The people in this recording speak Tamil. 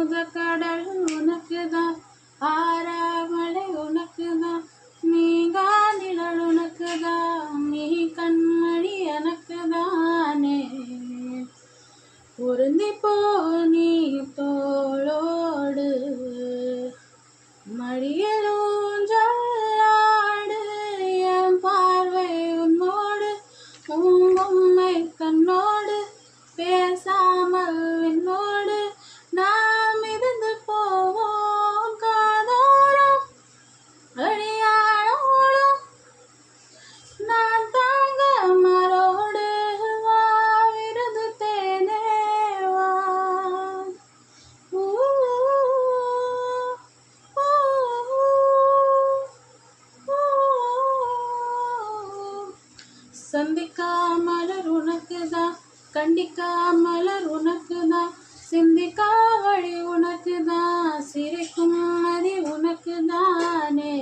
அமுத கடல் உனக்கு தான், ஆறாமலை உனக்கு தான், நீங்கா நிழல் உனக்கு தான், நீ கண்மணி எனக்கு தானே. பொருந்தி போ நீ தோளோடு, மடியில் ஊஞ்சலாடு, என் பார்வை உன்னோடு, உம்மை கண்ணோடு, பேசாமல் என்னோடு நாம் இருந்து போவோம் காதோரம் அடியாளோடும். நான் தாங்க மரோடு வா விருது தேனேவா. சந்திக்கா மலர் உனக்கு தான், கண்டிக்கா மலர் உனக்கு தான், சிந்திக்கா வழி உனக்கு தான், சிரிக்கும் மதி உனக்கு தானே.